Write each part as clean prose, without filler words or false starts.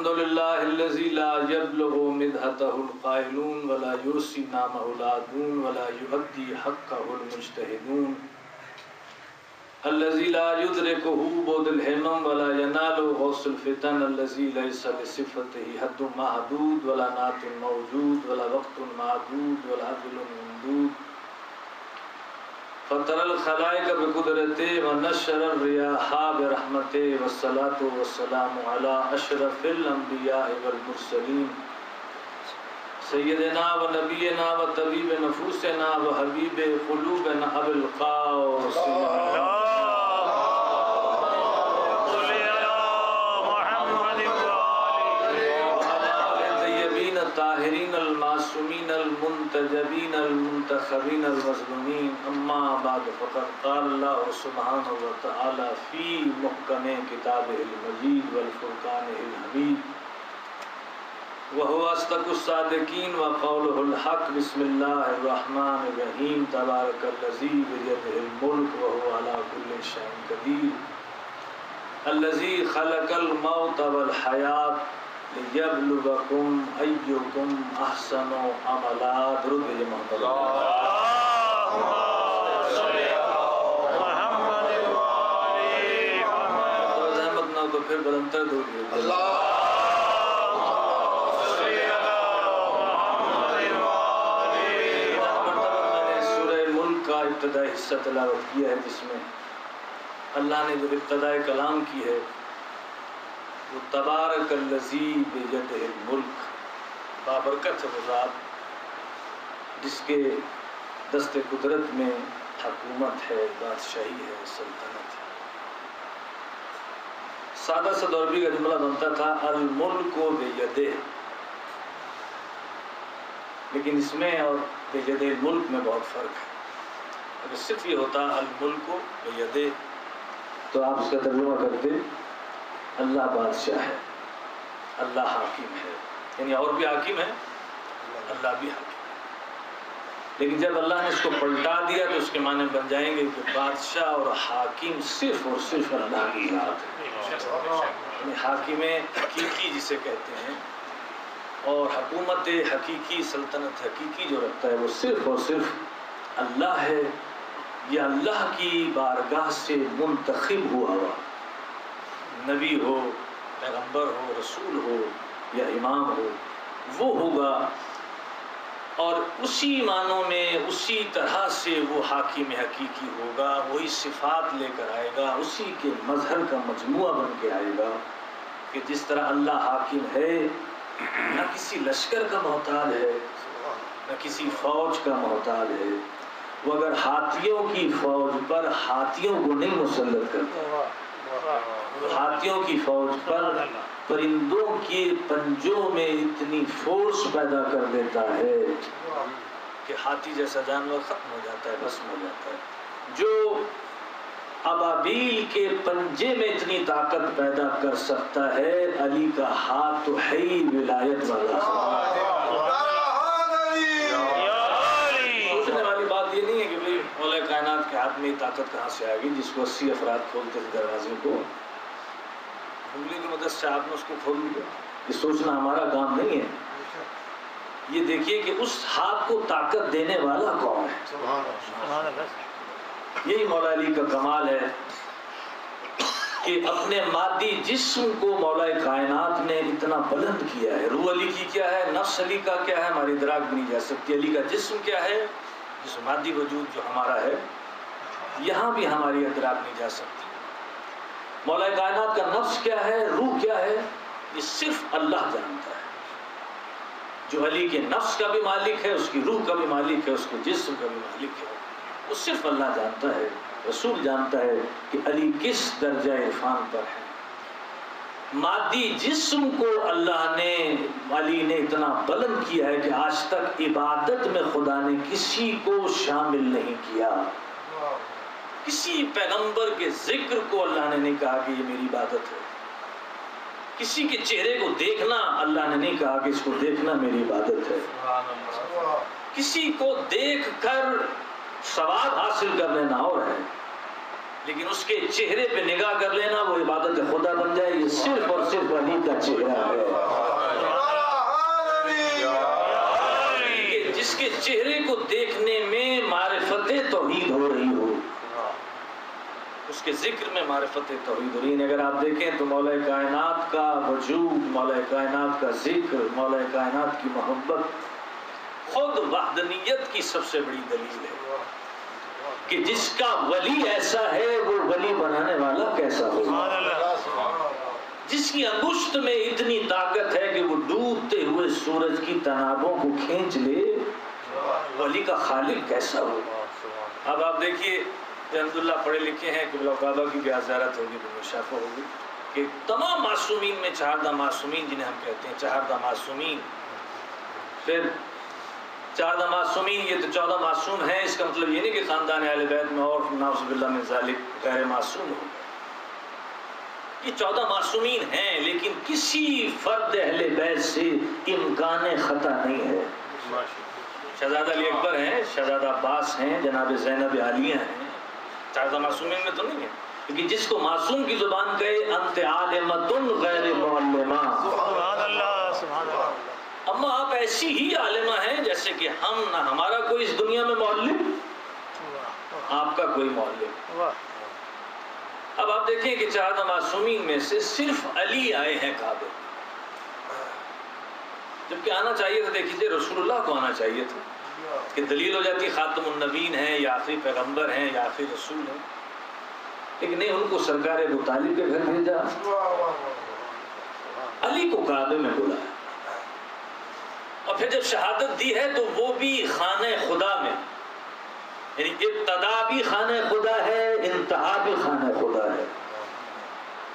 الحمد لله الذي لا يبلغ مدحته القائلون ولا يوصي نامه العادون ولا يؤدي حقه المجتهدون الذي لا يدركه بعد الهمم ولا ينال غوث الفتن الذي ليس لصفته حد محدود ولا نعت موجود ولا وقت معدود ولا عدل ممدود فطر الخلائق بقدرته ونشر الرياح برحمته والصلاة والسلام على أشرف الأنبياء والمرسلين سيدنا ونبينا وطبيب نفوسنا وحبيب قلوبنا أبي القاسم الطاهرين المعصومين المنتجبين المنتخبين المظلومين اما بعد فقد قال الله سبحانه وتعالى في محكم كتابه المجيد والفرقان الحميد وهو اصدق الصادقين وقوله الحق بسم الله الرحمن الرحيم تبارك الذي بيده الملك وهو على كل شيء قدير الذي خلق الموت والحياة لِيَبْلُوَكُمْ أَيُّكُمْ أَحْسَنُ عَمَلًا درود بھیجئے محمد اللهم صل على محمد وآل محمد تو زحمت نہ تو پھر بلندتر درود بھیجئے اللهم صل على محمد وآل محمد میں نے سورہ ملک کا ابتدائی حصہ تلاوت کیا ہے جس میں اللہ نے جو ابتدائی کلام کی ہے وہ تبارک الذی بیدہ الملک بابرکت ہے وہ ذات جس کے دست قدرت میں حکومت ہے بادشاہی ہے سلطنت ہے سادہ سا عربی کا جملہ بنتا تھا الملک بیدہ لیکن اس میں اور بیدہ الملک میں بہت فرق ہے اگر صرف یہ ہوتا الملک بیدہ تو آپ اس کا ترجمہ کرتے اللہ بادشاہ ہے اللہ حاکم ہے یعنی اور بھی حاکم ہے اللہ بھی حاکم ہے لیکن جب اللہ نے اس کو پلٹا دیا تو اس کے معنی بن جائیں گے کہ بادشاہ اور حاکم صرف اور صرف اللہ کی ذات ہے یعنی حاکم حقیقی جسے کہتے ہیں اور حکومت حقیقی سلطنت حقیقی جو رکھتا ہے وہ صرف اور صرف اللہ ہے یا اللہ کی بارگاہ سے منتخب ہوا ہوا نبی ہو پیغمبر ہو رسول ہو یا امام ہو وہ ہوگا اور اسی معنوں میں اسی طرح سے وہ حاکم حقیقی ہوگا وہی صفات لے کر آئے گا اسی کے مظہر کا مجموعہ بن کے آئے گا کہ جس طرح اللہ حاکم ہے نہ کسی لشکر کا محتاج ہے نہ کسی فوج کا محتاج ہے وہ اگر ہاتھیوں کی فوج پر ہاتھیوں کو نہیں مسلط کرتا ہاتھیوں کی فوج پر پرندوں کے پنجوں میں اتنی فورس پیدا کر دیتا ہے کہ ہاتھی جیسا جانور ختم ہو جاتا ہے بسم ہو جاتا ہے جو ابابیل کے پنجے میں اتنی طاقت پیدا کر سکتا ہے علی کا ہاتھ تو ہے ہی ولایت والا سوچنے والی بات یہ نہیں ہے کہ بھئی مولا کائنات کے ہاتھ میں طاقت کہاں سے آئے گی جس کو 80 افراد کھولتے تھے دروازے کو انگلی کی مدد سے آپ نے اس کو کھول دیا یہ سوچنا ہمارا کام نہیں ہے یہ دیکھیے کہ اس ہاتھ کو طاقت دینے والا کون ہے یہی مولا علی کا کمال ہے کہ اپنے مادی جسم کو مولا کائنات نے اتنا بلند کیا ہے روح علی کی کیا ہے نفس علی کا کیا ہے ہماری ادراک بھی نہیں جا سکتی علی کا جسم کیا ہے جس مادی وجود جو ہمارا ہے یہاں بھی ہماری ادراک نہیں جا سکتی مولا کائنات کا نفس کیا ہے روح کیا ہے یہ صرف اللہ جانتا ہے جو علی کے نفس کا بھی مالک ہے اس کی روح کا بھی مالک ہے اس کے جسم کا بھی مالک ہے وہ صرف اللہ جانتا ہے رسول جانتا ہے کہ علی کس درجہ عرفان پر ہے مادی جسم کو اللہ نے علی نے اتنا بلند کیا ہے کہ آج تک عبادت میں خدا نے کسی کو شامل نہیں کیا کسی پیغمبر کے ذکر کو اللہ نے نہیں کہا کہ یہ میری عبادت ہے کسی کے چہرے کو دیکھنا اللہ نے نہیں کہا کہ اس کو دیکھنا میری عبادت ہے کسی کو دیکھ کر ثواب حاصل کر لینا اور ہے لیکن اس کے چہرے پہ نگاہ کر لینا وہ عبادت خدا بن جائے. یہ صرف اور صرف علی کا چہرہ ہے کہ جس کے چہرے کو دیکھنے میں معرفت توحید ہو رہی ہو, اس کے ذکر میں معرفت توحید ہو رہی ہے. اگر آپ دیکھیں تو مولا کائنات کا وجود, مولا کائنات کا ذکر, مولا کائنات کی محبت خود وحدانیت کی سب سے بڑی دلیل ہے کہ جس کا ولی ایسا ہے وہ ولی بنانے والا کیسا ہوگا. جس کی انگشت میں اتنی طاقت ہے کہ وہ ڈوبتے ہوئے سورج کی تنابوں کو کھینچ لے, ولی کا خالق کیسا ہوگا. اب آپ دیکھیے الحمدللہ پڑھے لکھے ہیں کہ کعبہ کی بھی زیارت ہوگی, مشافہ ہوگی کہ تمام معصومین میں 14 معصومین جنہیں ہم کہتے ہیں 14 معصومین, پھر 14 معصومین, یہ تو 14 معصوم ہیں. اس کا مطلب یہ نہیں کہ خاندان اہل بیت میں اور نعوذ باللہ من ذالک غیر معصوم ہو. یہ 14 معصومین ہیں لیکن کسی فرد اہل بیت سے امکان خطا نہیں ہے. شہزادہ علی اکبر ہیں, شہزادہ عباس ہیں, جناب زینب عالیہ ہیں, 14 معصومین میں تو نہیں ہے. کیونکہ جس کو معصوم کی زبان کہے انت عالمۃ غیر معلمہ, سبحان اللہ سبحان اللہ, اما آپ ایسی ہی عالمہ ہیں جیسے کہ ہم, نہ ہمارا کوئی اس دنیا میں معلم, آپ کا کوئی معلم. اب آپ دیکھیں کہ 14 معصومین میں سے صرف علی آئے ہیں کعبے, جبکہ آنا چاہیے تھا. دیکھیے رسول اللہ کو آنا چاہیے تھا کہ دلیل ہو جاتی خاتم النبیین ہیں یا آخری پیغمبر ہیں یا آخری رسول ہیں, لیکن نہیں, ان کو سرکار ابو طالب کے گھر بھیجا, علی کو کعبے میں بلایا, اور پھر جب شہادت دی ہے تو وہ بھی خانہ خدا میں, یعنی ابتدا بھی خانہ خدا ہے, انتہا بھی خانہ خدا ہے.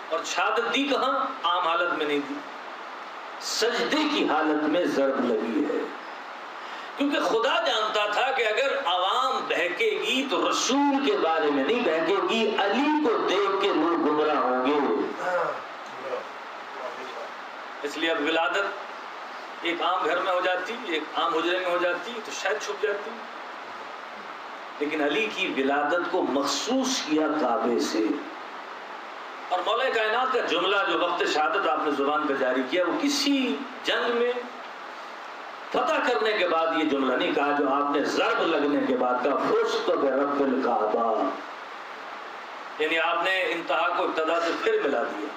اور شہادت دی کہاں؟ عام حالت میں نہیں دی, سجدے کی حالت میں ضرب لگی ہے. کیونکہ خدا جانتا تھا کہ اگر عوام بہکے گی تو رسول کے بارے میں نہیں بہکے گی, علی کو دیکھ کے لوگ گمراہ ہوں گے. اس لیے اب ولادت ایک عام گھر میں ہو جاتی, ایک عام حجرے میں ہو جاتی تو شاید چھپ جاتی, لیکن علی کی ولادت کو مخصوص کیا کعبے سے. اور مولا کائنات کا جملہ جو وقت شہادت آپ نے زبان پہ جاری کیا وہ کسی جنگ میں فتح کرنے کے بعد یہ جملہ نہیں کہا جو آپ نے ضرب لگنے کے بعد کہا فزت برب الکعبہ, یعنی آپ نے انتہا کو ابتدا سے پھر ملا دیا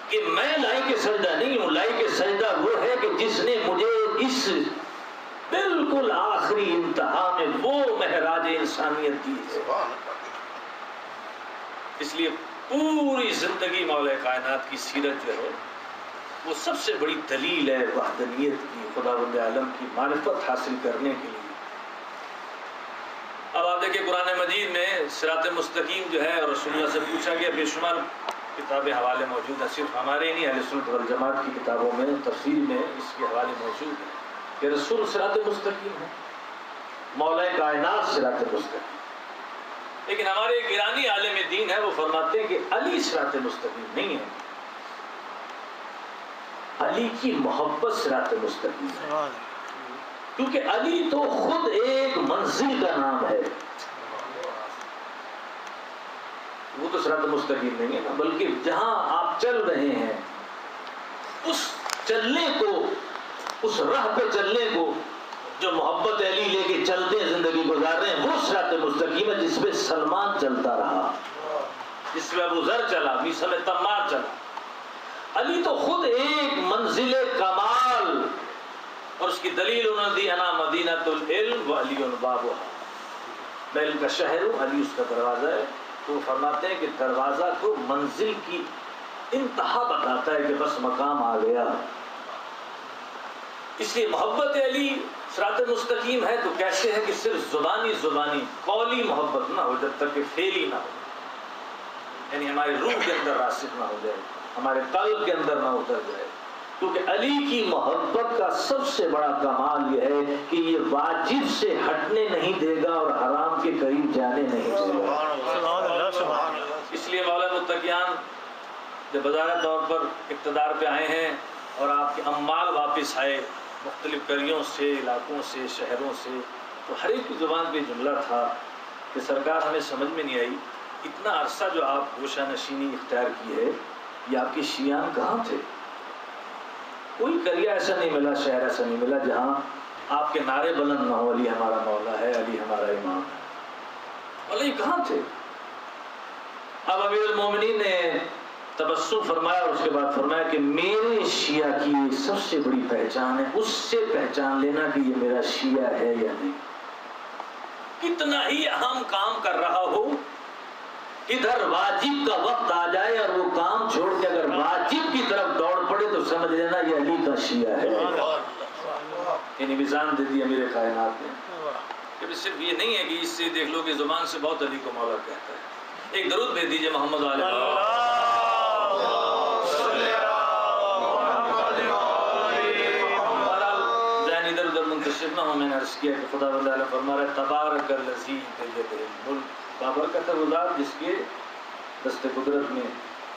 کہ میں لائق سجدہ نہیں ہوں. لائق سجدہ وہ ہے کہ جس نے مجھے اس بالکل آخری انتہا میں وہ معراج انسانیت دی ہے. اس لیے پوری زندگی مولا کائنات کی سیرت جو ہے وہ سب سے بڑی دلیل ہے وحدانیت کی, خداوند عالم کی معرفت حاصل کرنے کے لیے. اب آپ دیکھیں قرآن مجید میں صراط مستقیم جو ہے رسول اللہ سے پوچھا گیا, بے شمار کتابیں حوالے موجود ہیں, صرف ہمارے نہیں اہل سنت والجماعت کی کتابوں میں تفسیر میں اس کے حوالے موجود ہیں کہ رسول صراط مستقیم ہے, مولا کائنات صراط مستقیم. لیکن ہمارے ایک ایرانی عالم دین ہے, وہ فرماتے ہیں کہ علی صراط مستقیم نہیں ہے, علی کی محبت صراط مستقیم ہے. کیونکہ علی تو خود ایک منزل کا نام ہے, وہ تو صراط مستقیم نہیں ہے نا, بلکہ جہاں آپ چل رہے ہیں اس چلنے کو, اس راہ پہ چلنے کو جو محبت علی لے کے چلتے ہیں, زندگی گزار رہے ہیں, وہ صراط مستقیم ہے جس پہ سلمان چلتا رہا, جس پہ ابو ذر چلا, میثم تمار چلا. علی تو خود ایک منزل کمال, اور اس کی دلیل انہوں نے دی انا مدینۃ العلم وعلی بابها, میں علم کا شہر ہوں, علی اس کا دروازہ ہے. تو فرماتے ہیں کہ دروازہ کو منزل کی انتہا بتاتا ہے کہ بس مقام آ گیا. اس لیے محبت علی صراط مستقیم ہے. تو کیسے ہے کہ صرف زبانی قولی محبت نہ ہو جب تک کہ فعلی نہ ہو, یعنی ہماری روح کے اندر راسخ نہ ہو جائے, ہمارے قلب کے اندر نہ اتر جائے. کیونکہ علی کی محبت کا سب سے بڑا کمال یہ ہے کہ یہ واجب سے ہٹنے نہیں دے گا اور حرام کے قریب جانے نہیں دے گا. اس لیے مولا متقیان جب بظاہر طور پر اقتدار پہ آئے ہیں اور آپ کے اموال واپس آئے مختلف قریوں سے, علاقوں سے, شہروں سے, تو ہر ایک کی زبان پہ جملہ تھا کہ سرکار ہمیں سمجھ میں نہیں آئی اتنا عرصہ جو آپ گوشہ نشینی اختیار کی ہے، یہ آپ کے شیعان کہاں تھے؟ کوئی قریہ ایسا نہیں ملا، شہر ایسا نہیں ملا جہاں آپ کے نعرے بلند نہ ہو، علی ہمارا مولا ہے، علی ہمارا امام ہے۔ مولا یہ کہاں تھے؟ اب امیر المومنین نے تبسم فرمایا اور اس کے بعد فرمایا کہ میرے شیعہ کی سب سے بڑی پہچان ہے اس سے پہچان لینا کہ یہ میرا شیعہ ہے یا نہیں۔ کتنا ہی اہم کام کر رہا ہو، ادھر واجب کا وقت آ جائے اور وہ کام چھوڑ کے اگر واجب کی طرف دوڑ پڑے تو سمجھ لینا یہ علی کا شیعہ ہے۔ یعنی میزان دے دی امیر کائنات نے کہ صرف یہ نہیں ہے کہ اس سے دیکھ لو کہ زبان سے بہت علی کو مولا کہتا ہے۔ ایک درود بھیج دیجئے محمد علیہ ذہن ادھر ادھر منتشر نہ ہو۔ میں نے عرض کیا کہ خدا تعالیٰ فرما رہا ہے تبارک الذی بیدہ الملک، بابرکت ہے وہ ذات جس کے دست قدرت میں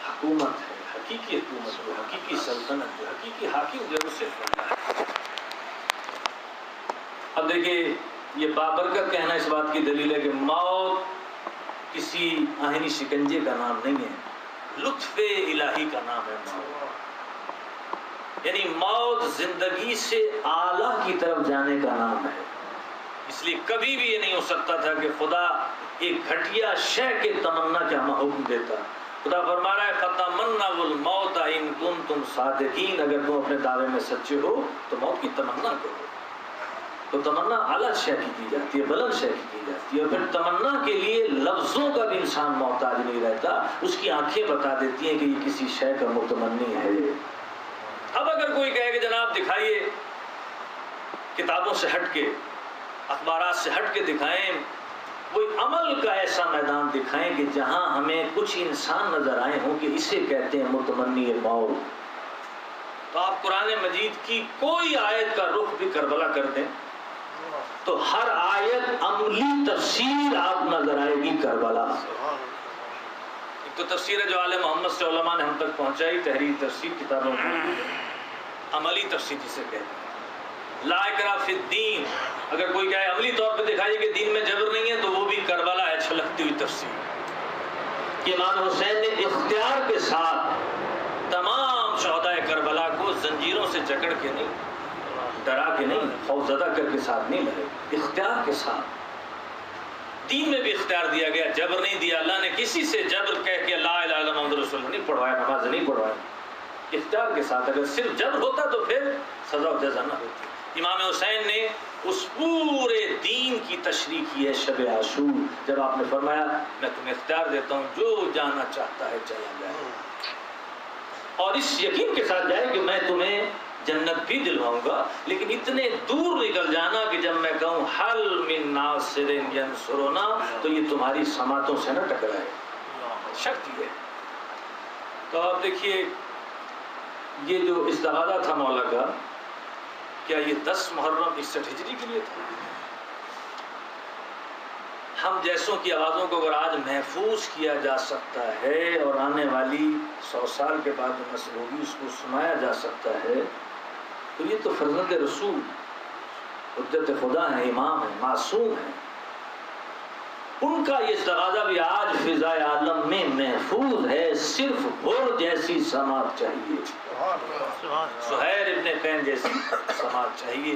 حکومت ہے، حقیقی حکومت ہے، حقیقی سلطنت ہے، حقیقی حاکم جو اسے فرما ہے۔ اب دیکھیے یہ بابرکت کہنا اس بات کی دلیل ہے کہ موت کسی آہنی شکنجے کا نام نہیں ہے، لطف الہی کا نام ہے موت۔ یعنی موت زندگی سے اعلیٰ کی طرف جانے کا نام ہے۔ اس لیے کبھی بھی یہ نہیں ہو سکتا تھا کہ خدا ایک گھٹیا شے کے تمنا کا حکم دیتا۔ خدا فرما رہا ہے فَتَمَنَّوُا الْمَوْتَ إِن كُنتُمْ صَادِقِينَ، اگر تم اپنے دعوے میں سچے ہو تو موت کی تمنا کرو۔ تو تمنا اعلیٰ شے کی جاتی ہے، بلند شے کی جاتی ہے، اور پھر تمنا کے لیے لفظوں کا بھی انسان محتاج نہیں رہتا، اس کی آنکھیں بتا دیتی ہیں کہ یہ کسی شے کا متمنی ہے۔ اب اگر کوئی کہے کہ جناب دکھائیے کتابوں سے ہٹ کے، اخبارات سے ہٹ کے دکھائیں، کوئی عمل کا ایسا میدان دکھائیں کہ جہاں ہمیں کچھ انسان نظر آئے ہوں کہ اسے کہتے ہیں متمنی موت، تو آپ قرآن مجید کی کوئی آیت کا رخ بھی کربلا کر دیں تو ہر آیت عملی تفسیر آپ نظر آئے گی کربلا۔ ایک تو تفسیر ہے جو آل محمد سے علماء نے ہم تک پہنچائی، تحریر تفسیر کتابوں میں، عملی تفسیر جسے کہتے ہیں لا اکراہ فی الدین۔ اگر کوئی کہے عملی طور پہ دکھائیے کہ دین میں جبر نہیں ہے تو وہ بھی کربلا ہے چھلکتی ہوئی تفسیر کہ امام حسین نے اختیار کے ساتھ تمام شہدائے کربلا کو زنجیروں سے جکڑ کے نہیں، ڈرا کے نہیں، خوف زدہ کر کے ساتھ نہیں لڑے، اختیار کے ساتھ۔ دین میں بھی اختیار دیا گیا، جبر نہیں دیا۔ اللہ نے کسی سے جبر کہہ کے لا الہ الا اللہ محمد رسول اللہ نہیں پڑھوایا، نماز نہیں پڑھوائی، اختیار کے ساتھ۔ اگر صرف جبر ہوتا تو پھر سزا و جزا نہ ہوتی۔ امام حسین نے اس پورے دین کی تشریح کی ہے شب عاشور، جب آپ نے فرمایا میں تمہیں اختیار دیتا ہوں جو جانا چاہتا ہے چلا جائے، اور اس یقین کے ساتھ جائے کہ میں تمہیں جنت بھی دلواؤں گا، لیکن اتنے دور نکل جانا کہ جب میں کہوں حل من ناصر ینصرنا تو یہ تمہاری سماعتوں سے نہ ٹکرائے، شرط یہ ہے۔ تو آپ دیکھیے یہ جو استغاثہ تھا مولا کا، کیا یہ 10 محرم 61 ہجری کے لیے تھا؟ ہم جیسوں کی آوازوں کو اگر آج محفوظ کیا جا سکتا ہے اور آنے والی 100 سال کے بعد جو نسل ہوگی اس کو سنایا جا سکتا ہے، تو یہ تو فرزند رسول، حجت خدا ہے، امام ہے، معصوم ہے، ان کا یہ استغاثہ بھی آج فضائے عالم میں محفوظ ہے۔ صرف غور جیسی سماعت چاہیے، سہیر ابن قین جیسی سماعت چاہیے،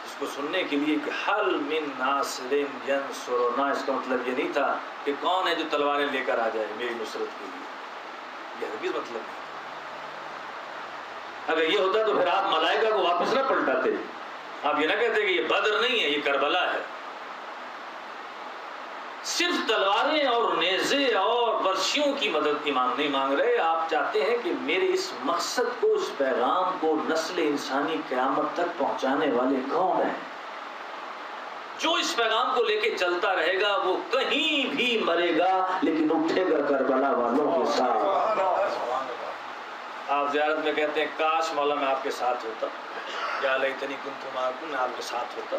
اس کو سننے کے لیے کہ حل من ناصر ینصرنا، اس کا مطلب یہ نہیں تھا کہ کون ہے جو تلواریں لے کر آ جائے میری نصرت کے لیے، یہ ہرگز مطلب نہیں۔ اگر یہ ہوتا تو پھر آپ ملائکہ کو واپس نہ پلٹاتے، آپ یہ نہ کہتے کہ یہ بدر نہیں ہے یہ کربلا ہے۔ صرف تلواریں اور نیزے اور برشیوں کی مدد ایمان نہیں مانگ رہے، آپ چاہتے ہیں کہ میرے اس مقصد کو، اس پیغام کو نسل انسانی قیامت تک پہنچانے والے کون ہیں؟ جو اس پیغام کو لے کے چلتا رہے گا وہ کہیں بھی مرے گا لیکن اٹھے گا کربلا والوں کے ساتھ۔ آپ زیارت میں کہتے ہیں کاش مولا میں آپ کے ساتھ ہوتا، یا لیتنی کنت معکم، میں آپ کے ساتھ ہوتا۔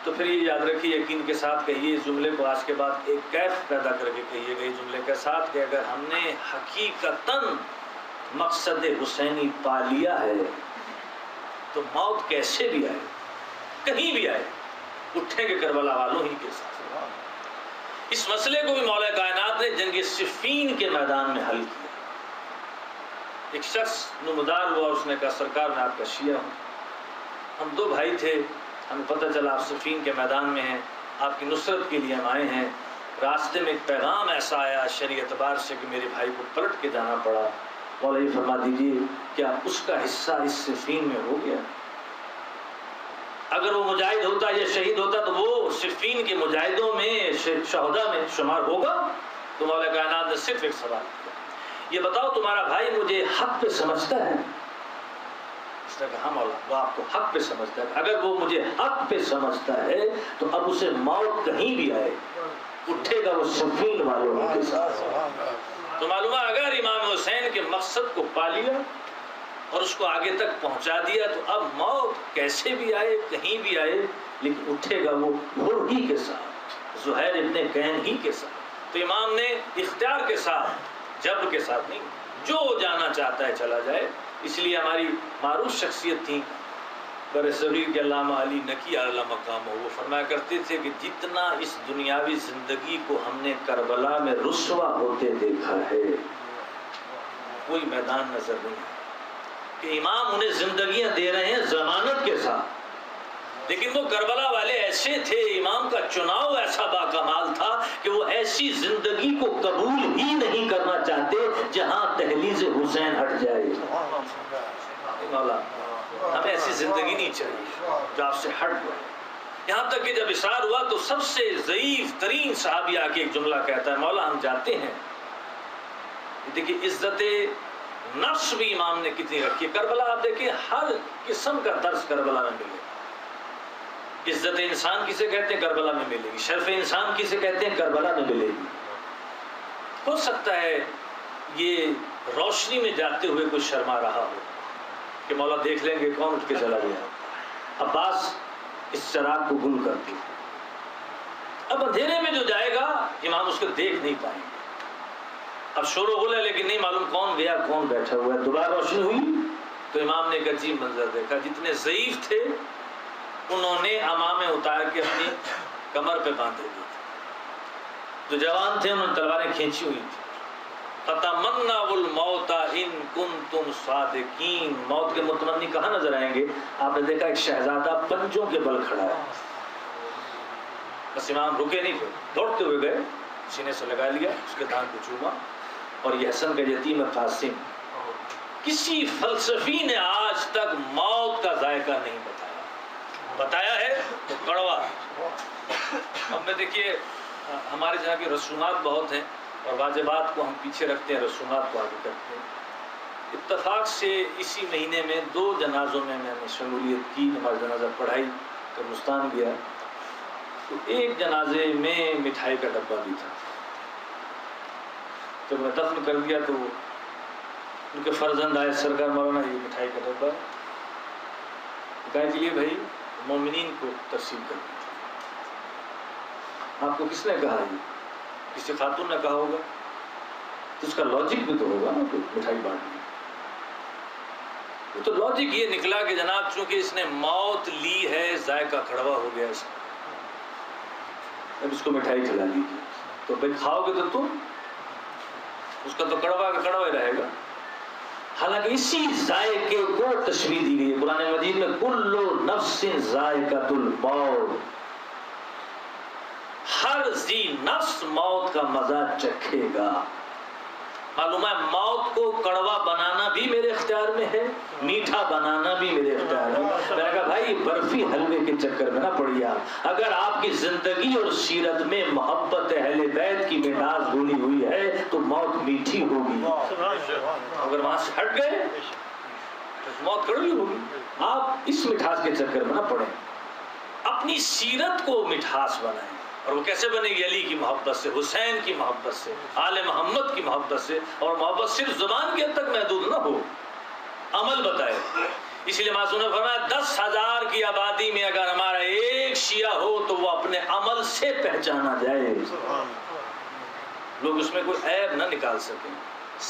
تو پھر یہ یاد رکھیے، یقین کے ساتھ کہیے اس جملے کو، آج کے بعد ایک کیف پیدا کر کے کہیے گا اس جملے کے ساتھ کہ اگر ہم نے حقیقتاً مقصد حسینی پا لیا ہے تو موت کیسے بھی آئے، کہیں بھی آئے، اٹھیں گے کربلا والوں ہی کے ساتھ۔ اس مسئلے کو بھی مولا کائنات نے جنگ صفین کے میدان میں حل کیا. ایک شخص نمودار ہوا، اس نے کہا سرکار میں آپ کا شیعہ ہوں، ہم 2 بھائی تھے، ہمیں پتہ چلا آپ صفین کے میدان میں ہیں، آپ کی نصرت کے لیے ہم آئے ہیں. راستے میں ایک پیغام ایسا آیا شرعی اعتبار سے کہ میرے بھائی کو پلٹ کے جانا پڑا. مولا یہ فرما دیجیے کیا اس کا حصہ اس صفین میں ہو گیا؟ اگر وہ مجاہد ہوتا یا شہید ہوتا تو وہ صفین کے مجاہدوں میں شہداء میں شمار ہوگا؟ تو مولا کائنات نے صرف ایک سوال کیا، یہ بتاؤ تمہارا بھائی مجھے حق پہ سمجھتا ہے؟ اس نے کہا ہاں مولا وہ آپ کو حق پہ سمجھتا ہے. اگر وہ مجھے حق پہ سمجھتا ہے تو اب اسے موت کہیں بھی آئے اٹھے گا وہ صفین والوں کے ساتھ. تو معلوم ہے اگر امام حسین کے مقصد کو پا لیا اور اس کو آگے تک پہنچا دیا تو اب موت کیسے بھی آئے کہیں بھی آئے لیکن اٹھے گا وہ ہر ہی کے ساتھ، زہیر ابن کین ہی کے ساتھ. تو امام نے اختیار کے ساتھ، جبر کے ساتھ نہیں، جو جانا چاہتا ہے چلا جائے. اس لیے ہماری معروف شخصیت تھی برصغیر کے علامہ علی نقی اعلیٰ مقام ہو، وہ فرمایا کرتے تھے کہ جتنا اس دنیاوی زندگی کو ہم نے کربلا میں رسوا ہوتے دیکھا ہے کوئی میدان نظر نہیں کہ امام انہیں زندگیاں دے رہے ہیں ضمانت کے ساتھ. لیکن وہ کربلا والے ایسے تھے، امام کا چناؤ ایسا باکمال تھا کہ وہ ایسی زندگی کو قبول ہی نہیں کرنا چاہتے جہاں دہلیز حسین ہٹ جائے. مولا ہمیں ایسی زندگی نہیں چاہیے جو آپ سے ہٹ جائے. یہاں تک کہ جب اصرار ہوا تو سب سے ضعیف ترین صحابی آ کے ایک جملہ کہتا ہے مولا ہم جاتے ہیں. دیکھیے عزت نفس بھی امام نے کتنی رکھی ہے. کربلا آپ دیکھیں ہر قسم کا درس کربلا میں ملے. عزت انسان کسے کہتے ہیں کربلا میں ملے گی، شرف انسان کسے کہتے ہیں کربلا میں ملے گی. ہو سکتا ہے یہ روشنی میں جاتے ہوئے کوئی شرما رہا ہو کہ مولا دیکھ لیں گے کون اٹھ کے چلا گیا. عباس اس چراغ کو گل کر دی. اب اندھیرے میں جو جائے گا امام اس کو دیکھ نہیں پائیں گے. اب شور و غل ہے لیکن نہیں معلوم کون گیا کون بیٹھا ہوا ہے. دوبارہ روشنی ہوئی تو امام نے ایک عجیب منظر دیکھا. جتنے ضعیف تھے انہوں نے امامے اتار کے اپنی کمر پہ باندھے ہوئے تھے، جو جوان تھے انہوں نے تلواریں کھینچی ہوئی تھی. تتمنوا الموت ان کنتم صادقین. موت کے متمنی کہاں نظر آئیں گے؟ آپ نے دیکھا ایک شہزادہ پنجوں کے بل کھڑا ہے. بس امام رکے نہیں تھے، دوڑتے ہوئے گئے، سینے سے لگا لیا، اس کے دان کو چوما. اور یہ حسن کا یتیم قاسم. کسی فلسفی نے آج تک موت کا ذائقہ نہیں بتایا ہے تو کڑوا. اب میں دیکھیے ہمارے جہاں کی رسومات بہت ہیں اور واجبات کو ہم پیچھے رکھتے ہیں، رسومات کو آگے کرتے ہیں. اتفاق سے اسی مہینے میں 2 جنازوں میں نے شمولیت کی. نماز جنازہ پڑھائی قبرستان گیا تو ایک جنازے میں مٹھائی کا ڈبہ بھی تھا. جب میں دفن کر دیا تو ان کے فرزند آئے، سرکار مولانا یہ مٹھائی کا ڈبہ گائے کے لیے بھائی مومنین کو تقسیم کر دی. آپ کو کس نے کہا؟ یہ کسی خاتون نے کہا ہوگا تو اس کا لاجک بھی تو ہوگا نا کہ مٹھائی بانٹنی. تو لاجک یہ نکلا کہ جناب چونکہ اس نے موت لی ہے ذائقہ کڑوا ہو گیا اس کا، اب اس کو مٹھائی کھلا دیجیے. تو بھائی کھاؤ گے تو تم اس کا تو کڑوا کا کڑوا ہی رہے گا. حالانکہ اسی ذائقے کو تشریح دی گئی ہے قرآن مجید میں، کل نفس ذائقۃ الموت. ہر ذی نفس موت کا مزہ چکھے گا. معلوم ہے موت کو کڑوا بنانا بھی میرے اختیار میں ہے، میٹھا بنانا بھی میرے اختیار میں. میں نے کہا بھائی برفی حلوے کے چکر میں نہ پڑیے آپ. اگر آپ کی زندگی اور سیرت میں محبت اہل بیت کی مٹھاس گھلی ہوئی ہے تو موت میٹھی ہوگی. اگر وہاں سے ہٹ گئے تو موت کڑوی ہوگی. آپ اس مٹھاس کے چکر میں نہ پڑیں، اپنی سیرت کو مٹھاس بنائیں. اور وہ کیسے بنے گی؟ علی کی محبت سے، حسین کی محبت سے، آل محمد کی محبت سے. اور محبت صرف زبان کے حد تک محدود نہ ہو، عمل بتائے. اس لیے معصوم نے فرمایا 10,000 کی آبادی میں اگر ہمارا ایک شیعہ ہو تو وہ اپنے عمل سے پہچانا جائے. لوگ اس میں کوئی عیب نہ نکال سکیں،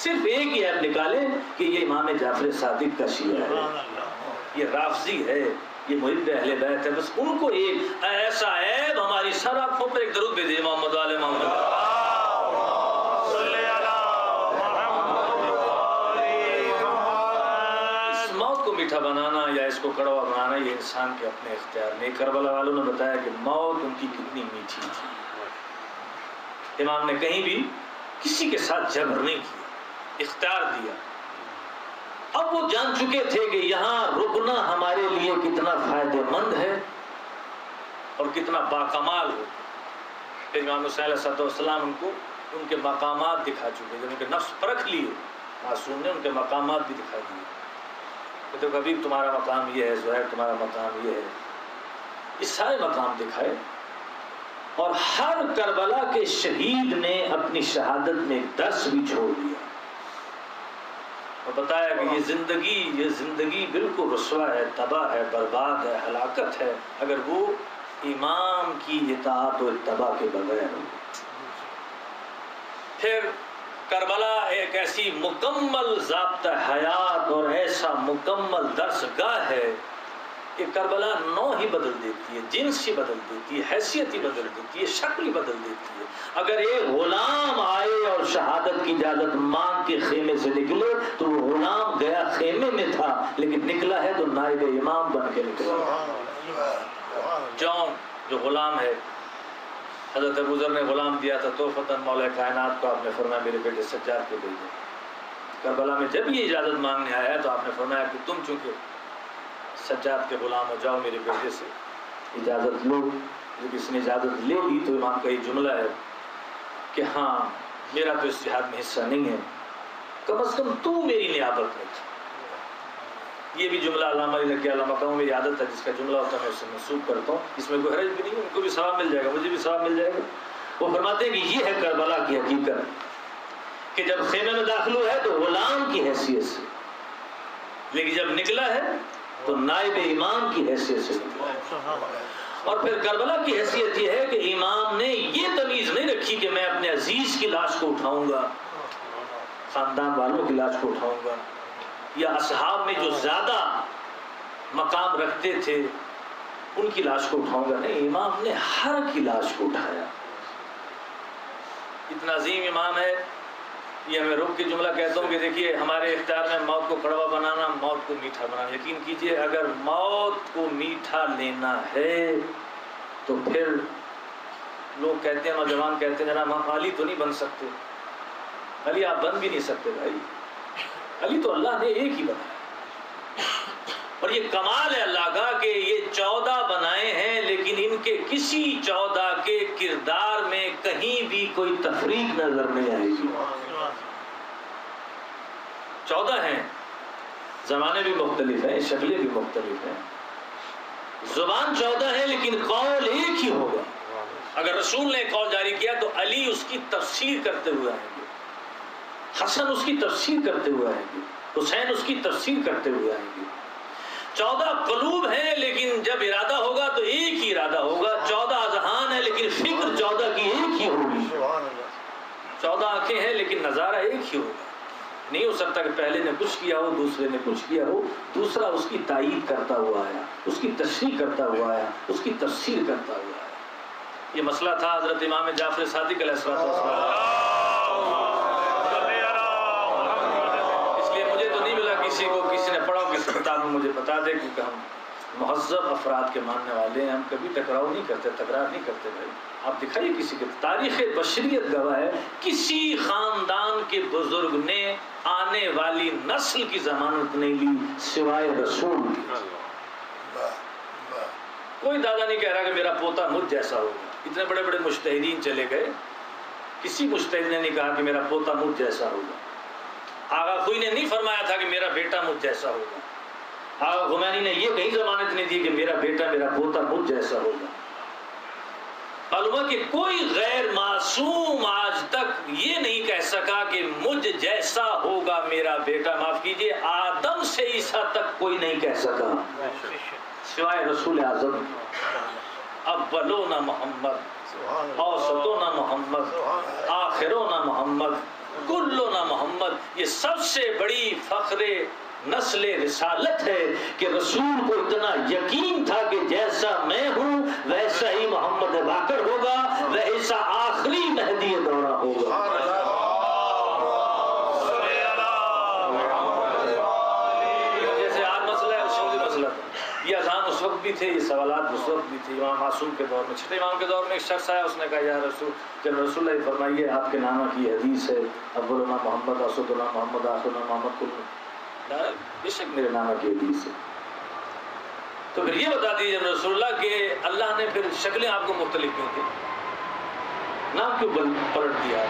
صرف ایک ہی عیب نکالیں کہ یہ امام جعفر صادق کا شیعہ ہے، یہ رافضی ہے، یہ محب اہل بیت ہے، بس ان کو ایک ایسا عیب ہماری سر آنکھوں پر ایک درود بھیجیے محمد والے محمد۔ اس موت کو میٹھا بنانا یا اس کو کڑوا بنانا یہ انسان کے اپنے اختیار میں۔ کربلا والوں نے بتایا کہ موت ان کی کتنی میٹھی تھی۔ امام نے کہیں بھی کسی کے ساتھ جبر نہیں کیا، اختیار دیا۔ اب وہ جان چکے تھے کہ یہاں رکنا ہمارے لیے کتنا فائدہ مند ہے اور کتنا باکمال ہو۔ پھر امام حسین علیہ السلام ان کو ان کے مقامات دکھا چکے، جب ان کے نفس پرکھ لیے معصوم نے ان کے مقامات بھی دکھا دیے کہ تو کبھی تمہارا مقام یہ ہے، زہیر تمہارا مقام یہ ہے، یہ سارے مقام دکھائے۔ اور ہر کربلا کے شہید نے اپنی شہادت میں ایک درس بھی چھوڑ دیا اور بتایا کہ یہ زندگی بالکل رسوا ہے، تباہ ہے، برباد ہے، ہلاکت ہے اگر وہ امام کی اطاعت و اتباع کے بغیر ہو۔ پھر کربلا ایک ایسی مکمل ضابطہ حیات اور ایسا مکمل درس گاہ ہے کہ کربلا نوع ہی بدل دیتی ہے، جنس ہی بدل دیتی ہے، حیثیت ہی بدل دیتی ہے، شکل ہی بدل دیتی ہے۔ اگر ایک غلام آئے اور شہادت کی اجازت مانگ کے خیمے سے نکلے تو وہ غلام گیا خیمے میں تھا لیکن نکلا ہے تو نائب امام بن کے نکلا۔ جون جو غلام ہے، حضرت ابوذر نے غلام دیا تھا تحفتاً مولا کائنات کو، آپ نے فرمایا میرے بیٹے سجاد کو دے دو۔ کربلا میں جب یہ اجازت مانگنے آیا تو آپ نے فرمایا کہ تم چونکہ سجاد کے غلام ہو جاؤ میرے بیٹے سے اجازت لو۔ جب اس نے اجازت لے لی تو امام کا یہ جملہ ہے کہ ہاں میرا تو اس جہاد میں حصہ نہیں ہے، کم از کم تو میری نیابت میں تھی۔ یہ بھی جملہ علامہ علی نقی علامہ کا میری عادت ہے، جس کا جملہ ہوتا ہے میں اسے منسوب کرتا ہوں، اس میں کوئی حرج بھی نہیں، ان کو بھی ثواب مل جائے گا، مجھے بھی ثواب مل جائے گا۔ وہ فرماتے ہیں کہ یہ ہے کربلا کی حقیقت کہ جب خیمے میں داخل ہوا ہے تو غلام کی حیثیت سے، لیکن جب نکلا ہے تو نائب امام کی حیثیت سے نکلا۔ اور پھر کربلا کی حیثیت یہ ہے کہ امام نے یہ تمیز نہیں رکھی کہ میں اپنے عزیز کی لاش کو اٹھاؤں گا، خاندان والوں کی لاش کو اٹھاؤں گا، یا اصحاب میں جو زیادہ مقام رکھتے تھے ان کی لاش کو اٹھاؤں گا، نہیں، امام نے ہر کی لاش کو اٹھایا۔ اتنا عظیم امام ہے، یہ میں روک کے جملہ کہتا ہوں کہ دیکھیے ہمارے اختیار میں موت کو کڑوا بنانا، موت کو میٹھا بنانا۔ یقین کیجئے اگر موت کو میٹھا لینا ہے تو پھر لوگ کہتے ہیں، نوجوان کہتے ہیں جناب ہم علی تو نہیں بن سکتے۔ علی آپ بن بھی نہیں سکتے بھائی، علی تو اللہ نے ایک ہی بنایا، اور یہ کمال ہے اللہ کا کہ یہ 14 بنائے ہیں لیکن ان کے کسی 14 کے کردار میں کہیں بھی کوئی تفریق نظر نہیں آئے گی۔ 14 ہیں، زمانے بھی مختلف ہیں، شکلیں بھی مختلف ہیں، زبان 14 ہے لیکن قول ایک ہی ہوگا۔ اگر رسول نے قول جاری کیا تو علی اس کی تفسیر کرتے ہوئے آئیں گے، حسن اس کی تفسیر کرتے ہوئے آئیں گے، حسین اس کی تفسیر کرتے ہوئے آئیں گے۔ 14 قلوب ہیں لیکن جب ارادہ ہوگا تو ایک ہی ارادہ ہوگا۔ 14 اذہان ہیں لیکن فکر 14 کی ایک ہی ہوگی۔ 14 آنکھیں ہیں لیکن نظارہ ایک ہی ہوگا۔ نہیں ہو سکتا کہ پہلے نے کچھ کیا ہو دوسرے نے کچھ کیا ہو، دوسرا اس کی تائید کرتا ہوا آیا، اس کی تشریح کرتا ہوا آیا، اس کی تفسیر کرتا ہوا آیا۔ یہ مسئلہ تھا حضرت امام جعفر صادق علیہ السلام۔ اس لیے مجھے تو نہیں ملا کسی کو، کسی نے پڑھا کسی کتاب میں مجھے بتا دے، کیونکہ ہم مہذب افراد کے ماننے والے ہیں، ہم کبھی ٹکراؤ نہیں کرتے، تکرار نہیں کرتے بھائی۔ آپ دکھائیے کسی کے، تاریخ بشریت گواہ ہے کسی خاندان کے بزرگ نے آنے والی نسل کی ضمانت نہیں لی سوائے رسول کی۔ کوئی دادا نہیں کہہ رہا کہ میرا پوتا مجھ جیسا ہوگا۔ اتنے بڑے بڑے مجتہدین چلے گئے، کسی مجتہد نے نہیں کہا کہ میرا پوتا مجھ جیسا ہوگا۔ آغا خوئی نے نہیں فرمایا تھا کہ میرا بیٹا مجھ جیسا ہوگا۔ آغا خمینی نے یہ کہیں ضمانت نہیں دی کہ میرا بیٹا میرا پوتا مجھ جیسا ہوگا۔ معلوم کہ کوئی غیر معصوم آج تک یہ نہیں کہہ سکا کہ مجھ جیسا ہوگا میرا بیٹا۔ معاف کیجئے، آدم سے عیسیٰ تک کوئی نہیں کہہ سکا سوائے رسول اعظم۔ اولون محمد، اوسطون محمد، آخرون محمد، کلون محمد۔ یہ سب سے بڑی فخر نسل رسالت ہے کہ رسول کو اتنا یقین تھا کہ جیسا میں ہوں ویسا ہی محمد باقر ہوگا، ویسا آخری مہدی دورہ ہوگا۔ جیسے آج مسئلہ ہے، اس وقت مسئلہ تھا، یہ اذان اس وقت بھی تھے، یہ سوالات اس وقت بھی تھے۔ امام معصوم کے دور میں، چھٹے امام کے دور میں ایک شخص آیا، اس نے کہا یا رسول، جب رسول اللہ فرمائیے آپ کے نامہ کی حدیث ہے اولنا محمد اسدنا محمد آخرنا محمد کل، بے شک میرے نامہ کی حدیث ہے، تو پھر یہ بتا دیجیے رسول اللہ کہ اللہ نے پھر شکلیں آپ کو مختلف کیوں دی، نام کیوں پلٹ دیا؟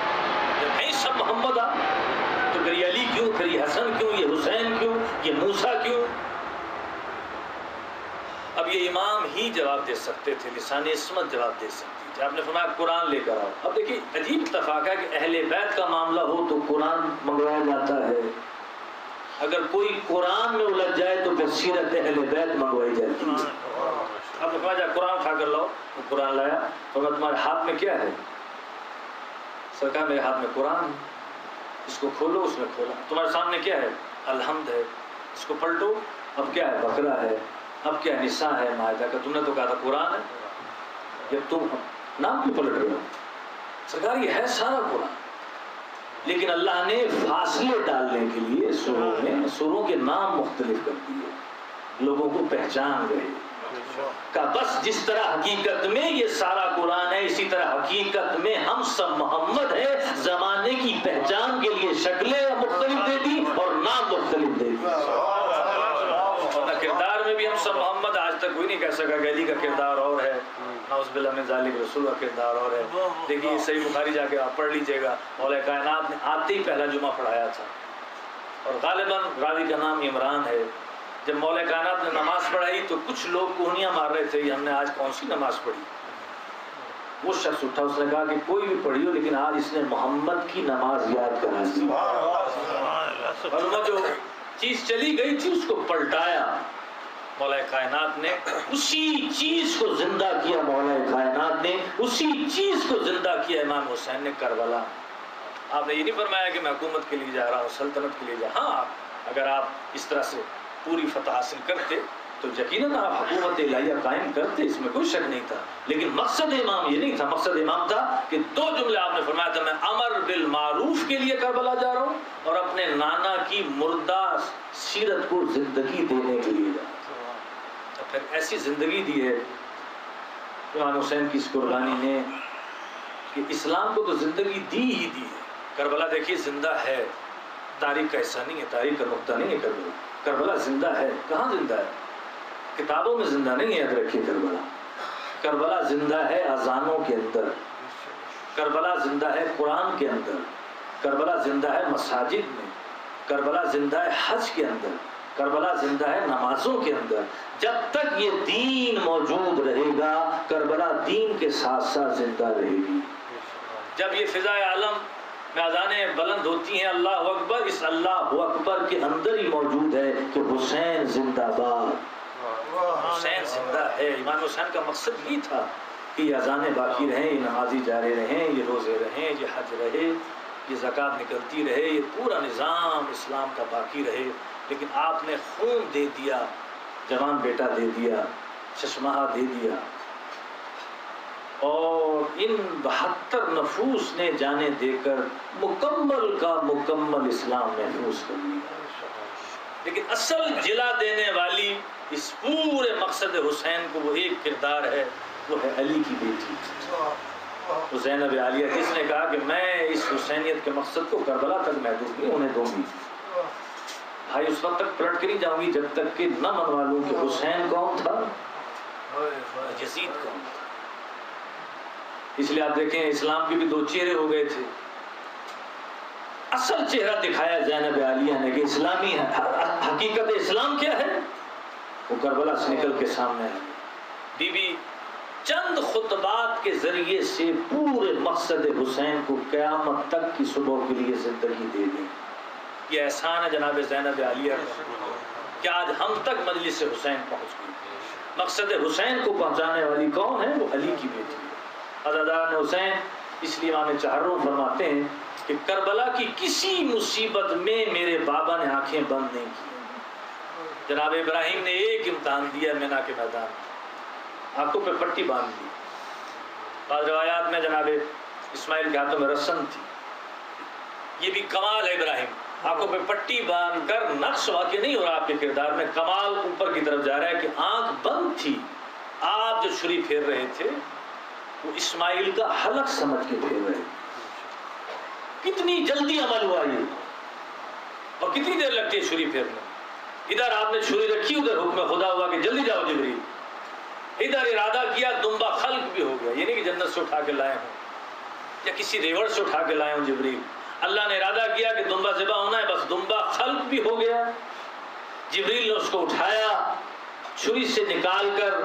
جب ہیں سب محمد آپ، تو پھر یہ علی کیوں، پھر یہ حسن کیوں، یہ حسین کیوں، یہ موسیٰ کیوں؟ اب یہ امام ہی جواب دے سکتے تھے، لسان عصمت جواب دے سکتی تھی۔ آپ نے فرمایا قرآن لے کر آؤ۔ اب دیکھیے عجیب اتفاق ہے کہ اہل بیت کا معاملہ ہو تو قرآن منگوایا جاتا ہے، اگر کوئی قرآن میں الجھ جائے تو پھر سیرت اہل بیت منگوائی جاتی ہے۔ آپ نے فرمایا قرآن اٹھا کر لاؤ، وہ قرآن لایا، فرمایا تمہارے ہاتھ میں کیا ہے؟ سرکار میرے ہاتھ میں قرآن ہے، اس کو کھولو، اس میں کھولا۔ تمہارے سامنے کیا ہے؟ الحمد ہے، اس کو پلٹو، اب کیا ہے؟ بقرہ ہے، اب کیا نساء ہے، مائدہ کا، تم نے تو کہا تھا قرآن ہے، جب تم نام کیوں پلٹ رہے ہو؟ سرکار یہ ہے سارا قرآن، لیکن اللہ نے فاصلے ڈالنے کے لیے سوروں میں سوروں کے نام مختلف کر دیے، لوگوں کو پہچان گئے کہ بس جس طرح حقیقت میں یہ سارا قرآن ہے، اسی طرح حقیقت میں ہم سب محمد ہے، زمانے کی پہچان کے لیے شکلیں مختلف دے دی اور نام مختلف دے دی۔ کردار میں بھی ہم سب محمد، آج تک کوئی نہیں کہہ سکا کہ علی کا کردار اور ہے، نعوذ باللہ من ذالک، رسول کا کردار اور ہے۔ دیکھیے صحیح بخاری جا کے آپ پڑھ لیجئے گا، مولا کائنات نے آتے ہی پہلا جمعہ پڑھایا تھا، اور غالباً راوی کا نام عمران ہے۔ جب مولا کائنات نے نماز پڑھائی تو کچھ لوگ کوہنیاں مار رہے تھے، ہم نے آج کون سی نماز پڑھی؟ وہ شخص اٹھا، اس نے کہا کہ کوئی بھی پڑھی ہو لیکن آج اس نے محمد کی نماز یاد کرا دی، اور جو چیز چلی گئی تھی اس کو پلٹایا مولا کائنات نے، اسی چیز کو زندہ کیا مولا کائنات نے، اسی چیز کو زندہ کیا امام حسین نے کربلا۔ آپ نے یہ نہیں فرمایا کہ میں حکومت کے لیے جا رہا ہوں، سلطنت کے لیے جا رہا ہوں، ہاں اگر آپ اس طرح سے پوری فتح حاصل کرتے تو یقیناً آپ حکومت الہیہ قائم کرتے، اس میں کوئی شک نہیں تھا، لیکن مقصد امام یہ نہیں تھا۔ مقصد امام تھا کہ دو جملے آپ نے فرمایا تھا، میں امر بالمعروف کے لیے کربلا جا رہا ہوں اور اپنے نانا کی مردہ سیرت کو زندگی دینے کے لیے جا رہا ہوں۔ تو پھر ایسی زندگی دی ہے امام حسین کی اس قربانی نے کہ اسلام کو تو زندگی دی ہی دی ہے۔ کربلا دیکھیے زندہ ہے، تاریخ کا حصہ نہیں ہے، تاریخ کا نقطہ نہیں ہے کربلا۔ کربلا زندہ ہے، کہاں زندہ ہے؟ کتابوں میں زندہ نہیں ہے، یاد رکھیے کربلا۔ کربلا زندہ ہے اذانوں کے اندر، کربلا زندہ ہے قرآن کے اندر، کربلا زندہ ہے مساجد میں، کربلا زندہ ہے حج کے اندر، کربلا زندہ ہے نمازوں کے اندر۔ جب تک یہ دین موجود رہے گا کربلا دین کے ساتھ ساتھ زندہ رہے گی۔ جب یہ فضائے عالم میں اذانیں بلند ہوتی ہیں اللہ اکبر، اس اللہ اکبر کے اندر ہی موجود ہے کہ حسین زندہ باد، حسین زندہ ہے۔ امام حسین کا مقصد یہ تھا کہ یہ اذانیں باقی رہیں، یہ نمازی جاری رہیں، یہ روزے رہیں، یہ حج رہے، یہ زکوٰۃ نکلتی رہے، یہ پورا نظام اسلام کا باقی رہے، لیکن آپ نے خون دے دیا، جوان بیٹا دے دیا، چشمہ دے دیا، اور ان 72 نفوس نے جانیں دے کر مکمل کا مکمل اسلام محفوظ کر دیا۔ لیکن اصل جلا دینے والی اس پورے مقصد حسین کو وہ ایک کردار ہے، وہ ہے علی کی بیٹی زینب عالیہ، جس نے کہا کہ میں اس حسینیت کے مقصد کو کربلا تک محدود نہیں ہونے دوں گی، بھائی اس وقت تک پلٹ کے نہیں جاؤں گی جب تک کہ نہ منوا لوں کہ حسین کون تھا، یزید کون تھا۔ اس لیے آپ دیکھیں اسلام کے بھی دو چہرے ہو گئے تھے، اصل چہرہ دکھایا زینب عالیہ نے کہ اسلامی حقیقت اسلام کیا ہے، وہ کربلا سے نکل کے سامنے ہے۔ بی بی چند خطبات کے ذریعے سے پورے مقصد حسین کو قیامت تک کی صبح کے لیے زندگی دے دیں۔ یہ احسان ہے جناب زینب عالیہ کا کہ آج ہم تک مجلس حسین پہنچ گئی۔ مقصد حسین کو پہنچانے والی کون ہے؟ وہ علی کی بیٹی ہے عزادار حسین۔ اس لیے امام چہرم فرماتے ہیں کہ کربلا کی کسی مصیبت میں میرے بابا نے آنکھیں بند نہیں کی، جناب ابراہیم نے ایک امتحان دیا مینا کے میدان، آنکھوں پہ پٹی باندھ دی. بعض روایات میں جناب اسماعیل کے ہاتھوں میں رسن تھی. یہ بھی کمال ہے ابراہیم، آنکھوں پہ پٹی باندھ کر نقش واقع نہیں ہو رہا آپ کے کردار میں، کمال اوپر کی طرف جا رہا ہے کہ آنکھ بند تھی. آپ جو چھری پھیر رہے تھے وہ اسماعیل کا حلق سمجھ کے پھیر رہے. کتنی جلدی عمل ہوا یہ، اور کتنی دیر لگتی ہے چھری پھیرنے. ادھر آپ نے چھری رکھی، ادھر حکم خدا ہوا کہ جلدی جاؤ جبریل. ادھر ارادہ کیا، دمبا خلق بھی ہو گیا. یہ نہیں کہ جنت سے اٹھا کے لائے ہوں یا کسی ریوڑ سے اٹھا کے لائے ہوں جبریل. اللہ نے ارادہ کیا کہ دمبا ذبح ہونا ہے، بس دمبا خلق بھی ہو گیا. جبریل نے اس کو اٹھایا، چھری سے نکال کر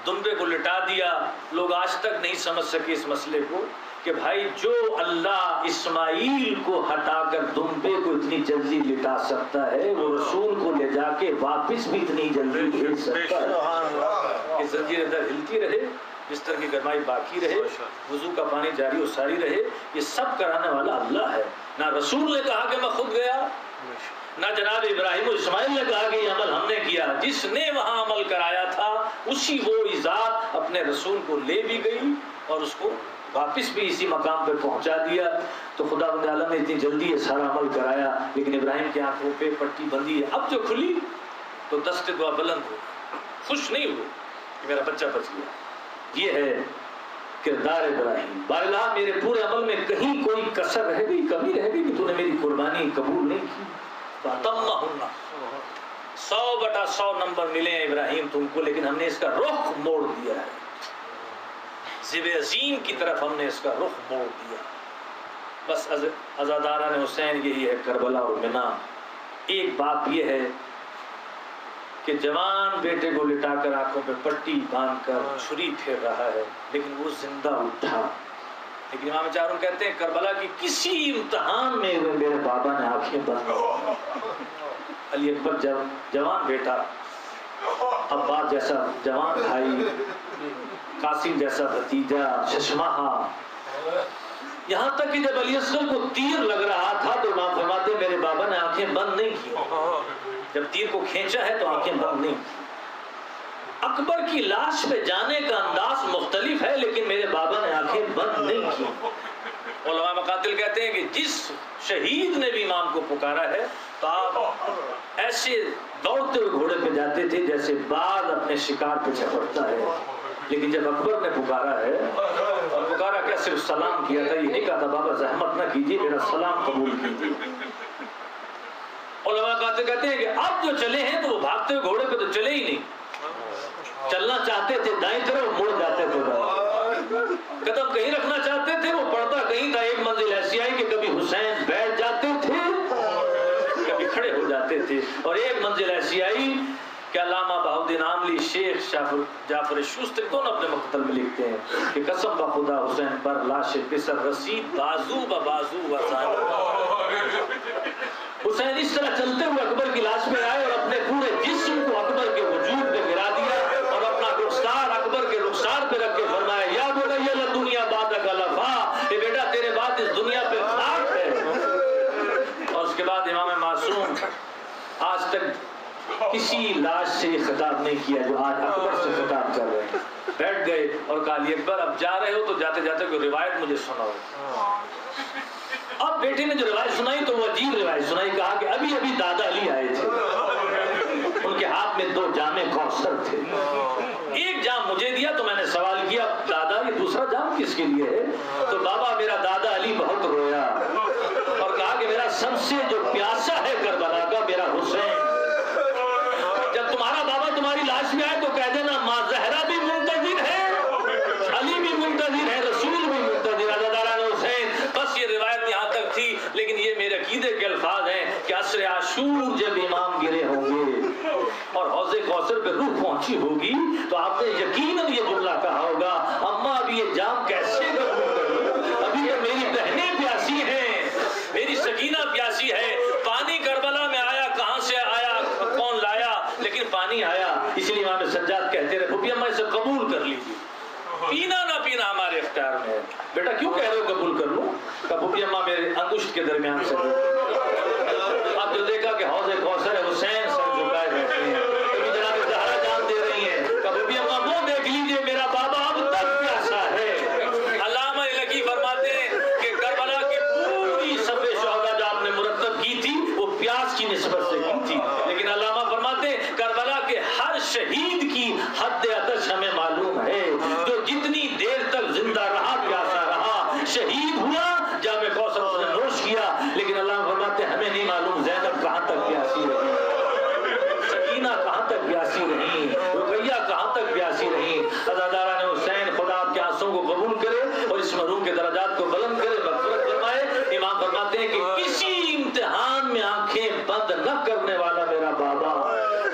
دمبے کو لٹا دیا. لوگ آج تک نہیں سمجھ سکے اس مسئلے کو کہ بھائی جو اللہ اسماعیل کو ہٹا کر دمبے کو اتنی جلدی لٹا سکتا ہے، وہ رسول کو لے جا کے واپس بھی اتنی جلدی بھیج سکتا ہے. کہ زنجیر اندر ہلتی رہے، بستر کی گرمائی باقی رہے، وضو کا پانی جاری و ساری رہے. یہ سب کرانے والا اللہ ہے. نہ رسول نے کہا کہ میں خود گیا، نہ جناب ابراہیم و اسماعیل نے کہا کہ یہ عمل ہم نے کیا. جس نے وہاں عمل کرایا تھا اسی وہ ذات اپنے رسول کو لے بھی گئی اور اس کو واپس بھی اسی مقام پہ پہنچا دیا. تو خدا بند عالم نے اتنی جلدی یہ سارا عمل کرایا، لیکن ابراہیم کی آنکھوں پہ پٹی بندی ہے. اب جو کھلی تو دست دعا بلند ہو، خوش نہیں ہوئے کہ میرا بچہ بچ گیا. یہ ہے کردار ابراہیم. بارہا میرے پورے عمل میں کہیں کوئی کسر رہ گئی، کمی رہ گئی کہ تو نے میری قربانی قبول نہیں کی. فَأَتَمَّهُنَّ 100/100 نمبر ملے ہیں ابراہیم تم کو، لیکن ہم نے اس کا رخ موڑ دیا ہے. ذبح عظیم کی طرف ہم نے اس کا رخ موڑ دیا. بس عزاداران حسین یہی ہے کربلا اور منا. ایک بات یہ ہے کہ جوان بیٹے کو لٹا کر آنکھوں پہ پٹی باندھ کر چھری پھیر رہا ہے، لیکن وہ زندہ اٹھا. لیکن امام چاروں کہتے ہیں کربلا کی کسی امتحان میں میرے بابا نے آنکھیں بند. علی اکبر جوان بیٹا، عباس جیسا جوان بھائی، قاسم جیسا بھتیجا، ششماہا. یہاں تک کہ جب علی اصغر کو تیر لگ رہا تھا تو امام فرماتے میرے بابا نے آنکھیں بند نہیں کی. جب تیر کو کھینچا ہے تو آنکھیں بند نہیں. اکبر کی لاش پہ جانے کا انداز مختلف ہے، لیکن میرے بابا نے آنکھیں بند نہیں کی. علماء مقاتل کہتے ہیں کہ جس شہید نے بھی امام کو پکارا ہے تو آپ ایسے دوڑتے ہوئے گھوڑے پہ جاتے تھے جیسے باز اپنے شکار پہ چپڑتا ہے. لیکن جب اکبر نے پکارا ہے، اور پکارا کیا، صرف سلام کیا تھا. یہ نہیں کہا تھا بابا زحمت نہ کیجیے، میرا سلام قبول کیجیے. علماء کہتے ہیں کہ اب جو چلے ہیں تو وہ بھاگتے ہوئے گھوڑے پہ تو چلے ہی نہیں. چلنا چاہتے تھے دائیں طرف، مڑ جاتے تھے. قدم کہیں رکھنا چاہتے تھے، وہ پڑتا کہیں تھا. ایک منزل ایسی آئی کہ کبھی حسین بیٹھ جاتے تھے، کبھی کھڑے ہو جاتے تھے. اور ایک منزل ایسی آئی کہ علامہ بہاؤالدین عاملی، شیخ جعفر شوستری دونوں اپنے مقتل میں لکھتے ہیں کہ قسم بخدا حسین پر لاش پسر رسید بازو بازو وزان. حسین اس طرح چلتے ہوئے اکبر کی لاش پہ آئے اور اپنے پورے جسم کو اکبر کے وجود پہ گرا دیا اور اپنا رخسار اکبر کے رخسار پہ رکھ کے فرمایا یا بنی الدنیا بعدک لفا، کہ بیٹا تیرے بعد اس دنیا پہ خاک ہے. اور اس کے بعد امام معصوم آج تک کسی لاش سے یہ خطاب نہیں کیا جو آج اکبر سے خطاب کر رہے ہیں. بیٹھ گئے اور کہا علی اکبر اب جا رہے ہو تو جاتے جاتے کوئی روایت مجھے سناؤ. اب بیٹے نے جو روایت سنائی تو وہ عجیب روایت سنائی. کہا کہ ابھی ابھی دادا علی آئے تھے، ان کے ہاتھ میں 2 جام کوثر تھے. ایک جام مجھے دیا تو میں نے سوال کیا دادا یہ دوسرا جام کس کے لیے ہے؟ تو بابا میرا دادا علی بہت رویا اور کہا کہ میرا سب سے جو پیاسا ہے کربلا کا میرا حسین. جب تمہارا بابا تمہاری لاش میں آئے تو کہہ دینا ماں زہرا بھی منتظر ہے، علی بھی منتظر ہے، رسول بھی منتظر. عزاداران حسین بس یہ روایت یہاں تک تھی، لیکن یہ میرے عقیدے کے الفاظ ہیں کہ عصر عاشور جب امام گرے ہوں گے اور حوض کوثر پہ روح پہنچی ہوگی تو آپ نے یقیناً یہ جملہ کہا ہوگا اماں ابھی یہ جام کیسے کروں، ابھی تو میری بہنیں پیاسی ہیں، میری سکینہ پیاسی ہے. پانی کربلا میں آیا، کہاں سے آیا، کون لایا، لیکن پانی آیا. اس لیے امام سجاد کہتے رہے پھوپھی اماں اسے قبول کر لیجیے، پینا نہ پینا ہمارے اختیار میں ہے. بیٹا کیوں کہہ رہے ہو قبول کر لوں؟ کہا پھوپھی اماں میرے انگشت کے درمیان سے. اب جو دیکھا کہ حوض کوثر حسین سر جھکائے بیٹھے ہیں شہید کی حد آتش ہمیں معلوم ہے، جو جتنی دیر تک زندہ رہا پیاسا رہا، شہید ہوا جام کوثر اس نے نوش کیا، لیکن اللہ فرماتے ہمیں نہیں معلوم زینب کہاں تک پیاسی رہی، سکینہ کہاں تک پیاسی رہی، رقیہ کہاں تک پیاسی رہی۔ عزاداران حسین خدا آپ کے آنسوں کو قبول کرے اور اس مرحوم کے درجات کو بلند کرے، مغفرت فرمائے۔ امام فرماتے ہیں کہ کسی امتحان میں آنکھیں بند نہ کرنے والا میرا بابا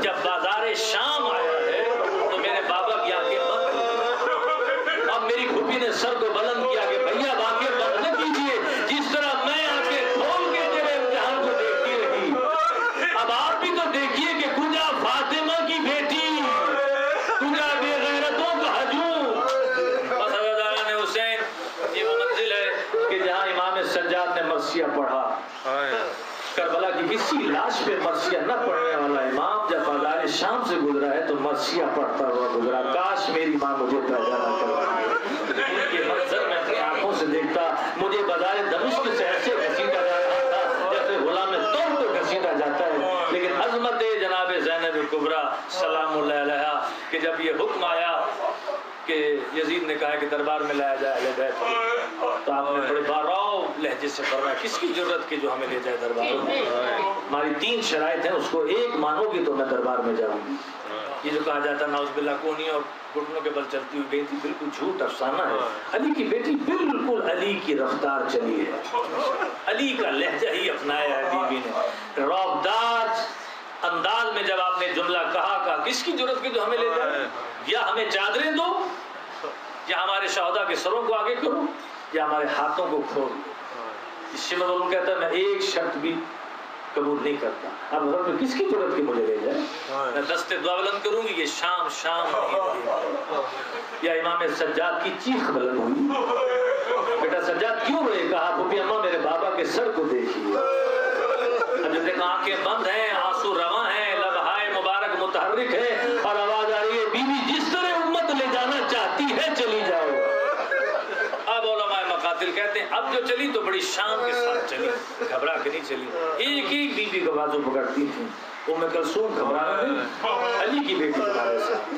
جب بازار شام آیا ہے تو میرے بابا کی آنکھیں بند ہوئی۔ اب میری پھوپھی نے سر کو بلند کیا کہ بھیا آنکھیں بند نہ کیجیے، جس طرح میں آنکھیں کھول کے تیرے امتحان کو دیکھتی رہی، اب آپ بھی تو دیکھیے کہ کجا فاطمہ کی بیٹی، کجا بے غیرتوں کا ہجوم۔ بس عزاداران حسین یہ وہ منزل ہے کہ جہاں امام سجاد نے مرثیہ پڑھا، کربلا کی کسی لاش پہ مرثیہ نہ پڑھنے والا امام جب بازار شام سے گزرا ہے تو مرثیہ پڑھتا ہوا گزرا۔ کاش میری ماں مجھے پیدا نہ کرتی، یہ منظر میں اپنی آنکھوں سے دیکھتا، مجھے بازار دمشق سے ایسے گھسیٹا جا رہا تھا جیسے غلام طور کو گھسیٹا جاتا ہے، لیکن عظمت جناب زینب کبریٰ سلام اللہ علیہا کہ جب یہ حکم آیا کہ یزید نے کہا کہ دربار میں لایا جائے اہل بیت کو، تو آپ نے بڑے باراؤ لہجے سے فرمایا کس کی ضرورت کی جو ہمیں لے جائے دربار میں، ہماری 3 شرائط ہیں، اس کو ایک مانو گی تو میں دربار میں جاؤں گی۔ یہ جو کہا جاتا ناؤز باللہ کونی اور گھٹنوں کے بل چلتی ہوئی گئی تھی، بالکل جھوٹ افسانہ ہے۔ علی کی بیٹی بالکل علی کی رفتار چلی ہے، علی کا لہجہ ہی اپنایا ہے بیوی نے۔ رعبدار انداز میں جب آپ نے جملہ کہا کس کی ضرورت کی جو ہمیں لے جائے، یا ہمیں چادریں دو، یا ہمارے شہداء کے سروں کو آگے کرو، یا ہمارے ہاتھوں کو کھول دو۔ اس سے میں کہتا ہے میں ایک شرط بھی قبول نہیں کرتا، اب حضرت میں کس کی ضرورت کی مجھے لے جائے، میں دست دعا بلند کروں گی، یہ شام نہیں ہوئی۔ یا امام سجاد کی چیخ بلند ہوئی، بیٹا سجاد کیوں روئے؟ کہا پھوپھی اماں میرے بابا کے سر کو دیکھیے، اب جب دیکھا آنکھیں بند ہیں، آنسو رواں ہیں، لبہائے مبارک متحرک ہے اور آواز آ رہی ہے بیوی جس طرح امت لے جانا چاہتی ہے چلی جاؤ۔ اب علماء مقاتل کہتے ہیں اب جو چلی تو بڑی شان کے ساتھ چلی، گھبرا کے نہیں چلی، ایک ایک بیوی کا بازو پکڑتی تھی۔ ام کلثوم گھبرانا نہیں، علی کی بیٹی تمہارے ساتھ،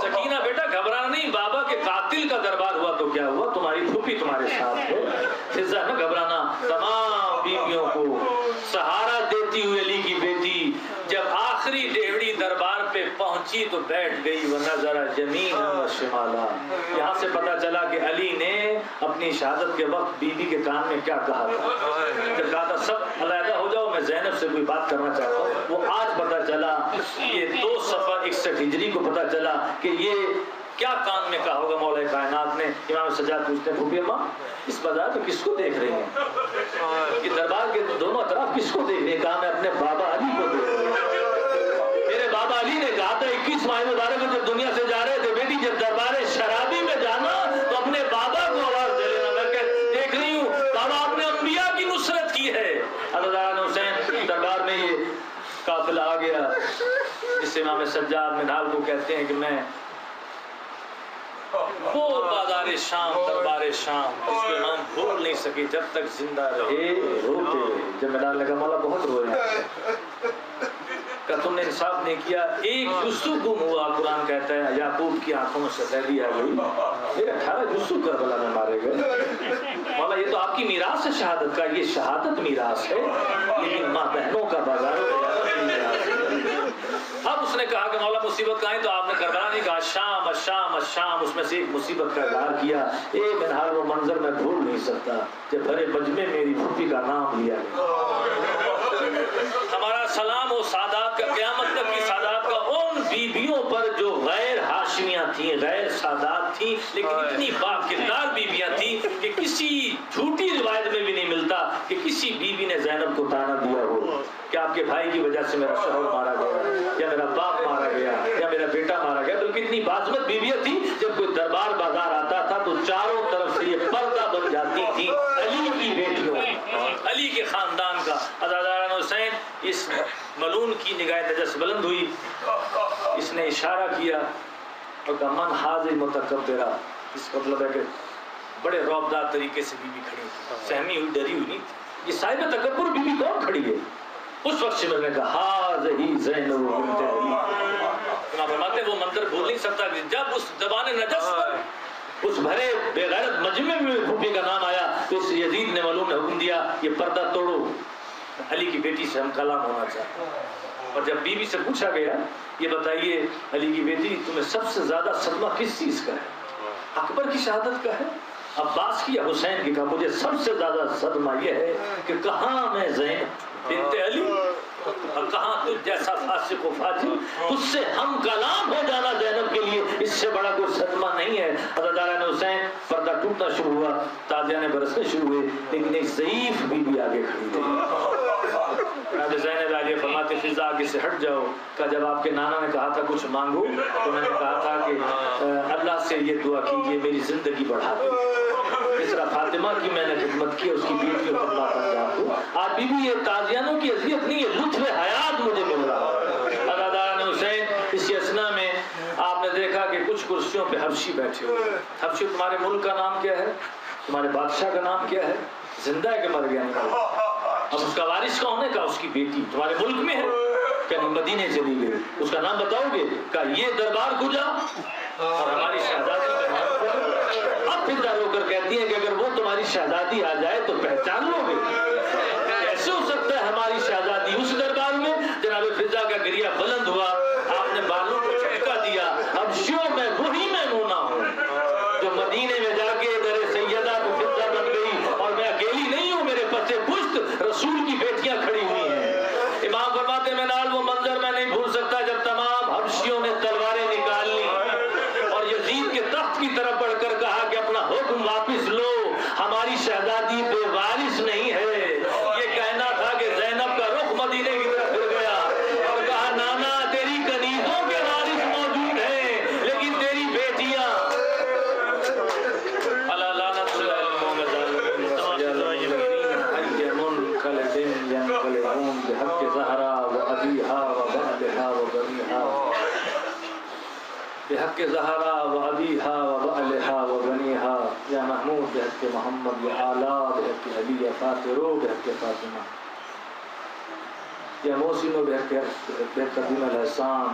سکینہ بیٹا گھبرانا نہیں، بابا کے قاتل کا دربار ہوا تو کیا ہوا، تمہاری پھوپھی تمہارے ساتھ ہے، فضا نہ گھبرانا۔ تمام بیویوں کو سہارا دیتی ہوئی علی کی بیٹی جب آخری ڈیوڑی دربار پہ پہنچی تو بیٹھ گئی، ونظر یمینا و شمالا۔ یہاں سے پتا چلا کہ علی نے اپنی شہادت کے وقت بیوی کے کان میں کیا کہا تھا، جب کہا تھا سب علیحدہ ہو جاؤ میں زینب سے کوئی بات کرنا چاہتا ہوں، وہ آج پتا چلا، یہ 2 صفر 61 ہجری کو پتا چلا کہ یہ کیا کان میں کہا ہوگا مولا کائنات نے۔ امام سجاد پوچھتے ہیں پھوپھی اماں اس بازار میں کس کو دیکھ رہی ہیں، یہ دربار کے دونوں اطراف کس کو دیکھ رہی ہیں؟ کہا میں اپنے بابا علی کو دیکھ رہی ہوں، میرے بابا علی نے کہا تھا 21 ماہ مبارک میں جب دنیا سے جا رہے تھے بیٹی جب دربار شرابی میں جانا تو اپنے بابا کو آواز دے لینا، میں دیکھ رہی ہوں بابا آپ نے انبیاء کی نصرت کی ہے۔ عزاداران حسین دربار میں یہ قافلہ آ گیا جس امام سجاد منہال کو کہتے ہیں کہ میں وہ بازار شام دربار شام اس کو امام بھول نہیں سکے جب تک زندہ رہے، روتے رہے۔ جب منہال نے کہا مولا بہت روئے ہیں، کہ تم نے انصاف نہیں کیا، ایک جزو گم ہوا، قرآن کہتا ہے یعقوب کی آنکھوں میں سفیدی آ گئی، میرے 18 جزو کربلا میں مارے گئے۔ مولا یہ تو آپ کی میراث ہے شہادت کا، یہ شہادت میراث ہے، لیکن ماں بہنوں کا بازاروں میں جانا میراث ہے۔ اب اس نے کہا کہ مولا مصیبت کہاں ہے، تو آپ نے کربلا نہیں کہا، شام الشام الشام، اس میں سے ایک مصیبت کا اظہار کیا۔ اے منہال وہ منظر میں بھول نہیں سکتا جب بھرے بجمے میری پھوپھی کا نام لیا گیا۔ ہمارا سلام و سادات کا قیامت تک کی سادات کا ان بیویوں پر جو غیر ہاشمیاں تھیں، غیر سادات تھیں، لیکن اتنی باکردار بیویاں تھیں کہ کسی جھوٹی روایت میں بھی نہیں ملتا کہ کسی بیوی نے زینب کو تانا دیا ہو کہ آپ کے بھائی کی وجہ سے میرا شوہر مارا گیا یا میرا باپ مارا گیا یا میرا بیٹا مارا گیا، بلکہ اتنی باعظمت بیویاں تھیں جب کوئی دربار بازار آتا تھا تو چاروں طرف سے یہ پردہ بن جاتی تھی علی کی بیٹیوں، علی کے خاندان کا۔ عزاداران حسین اس ملون کی نگاہ تجس بلند ہوئی، اس نے اشارہ کیا اور کہا من حاضر متکبرہ، اس کا مطلب ہے کہ بڑے رعبدار طریقے سے بیوی کھڑی تھی، سہمی ہوئی ڈری ہوئی نہیں تھی، یہ صاحب تکبر بیوی کون کھڑی ہے؟ اس وقت سے میں نے کہا حاضر ہی زینب بنت علی، امام فرماتے ہیں وہ منظر بھول نہیں سکتا کہ جب اس زبان نجس پر اس بھرے بے غیرت مجمع میں پھوپھی کا نام آیا تو اس یزید نے معلوم نے حکم دیا یہ پردہ توڑو، علی کی بیٹی سے ہم کلام ہونا چاہتے ہیں۔ اور جب بیوی سے پوچھا گیا یہ بتائیے علی کی بیٹی تمہیں سب سے زیادہ صدمہ کس چیز کا ہے؟ اکبر کی شہادت کا ہے، عباس کی یا حسین کی؟ کہا مجھے سب سے زیادہ صدمہ یہ ہے کہ کہاں میں زینب بنت علی اور کہاں تجھ جیسا فاسق و فاجر، اس سے ہم کلام ہو جانا زینب کے لیے اس سے بڑا کوئی صدمہ نہیں ہے۔ حضرت حسین پردہ ٹوٹنا شروع ہوا، تازیانے برسنے شروع ہوئے، لیکن ایک ضعیف بیوی آگے کھڑی رہی۔ جناب زینب عالیہ فرماتے فضا آگے سے ہٹ جاؤ۔ کہ جب آپ کے نانا نے کہا تھا کچھ مانگو تو میں نے کہا تھا کہ اللہ سے یہ دعا کیجیے میری زندگی بڑھا دے۔ اس طرح فاطمہ کی میں نے خدمت کی، اس کی بیٹیوں کو اللہ پر جا دو۔ آج بیوی یہ تازیانوں کی اذیت نہیں ہے، لطف حیات مجھے مل رہا ہے۔ حضرت حسین اس اسنا میں آپ نے دیکھا کہ کچھ کرسیوں پہ حبشی بیٹھے ہوئے۔ حبشی تمہارے ملک کا نام کیا ہے؟ تمہارے بادشاہ کا نام کیا ہے؟ زندہ ہے کہ مر گیا؟ اب اس کا وارث کون ہے؟ کہا اس کی بیٹی تمہارے ملک میں ہے کہ مدینے چلی گئی، اس کا نام بتاؤ گے؟ کہا یہ دربار کو جا اور ہماری شہزادی کا نام پڑھو۔ اب پھر رو کر کہتی ہے کہ اگر وہ تمہاری شہزادی آ جائے تو پہچان لو گے؟ کیسے ہو سکتا ہے ہماری شہزادی اس دربار میں؟ جناب فضا کا گریہ بلند ہوا، آپ نے بالوں کو جھٹکا دیا، اب شیوں میں وہی میمونہ ہوں جو مدینے میں جا کے در سیدہ کو فضا بن گئی، اور میں اکیلی نہیں ہوں، میرے پسے پشت رسول کی بیٹیاں کھڑی ہوئی ہیں۔ امام فرماتے میں نال وہ منظر میں نہیں بھول سکتا جب تمام حبشیوں نے تلواریں نکال لی اور یزید کے تخت کی طرف بڑھ کر کہا کہ اپنا حکم واپس لو، ہماری شہزادی بے وارث نہیں ہے۔ یہ کہنا تھا کہ زینب کا رخ مدینے کی طرف پھر گیا اور کہا نانا تیری کنیزوں کے وارث موجود ہیں لیکن تیری بیٹیاں اللہ لعنت بحق زہرا و ابیہا و بعلہا و بنیہا بحق زہرا و ابیہا و بعلہا و بنیہا یا محمود بحق محمد یا اعلیٰ بحق علی یا فاترو بحق فاطمہ یا محسن بحق دین الاحسان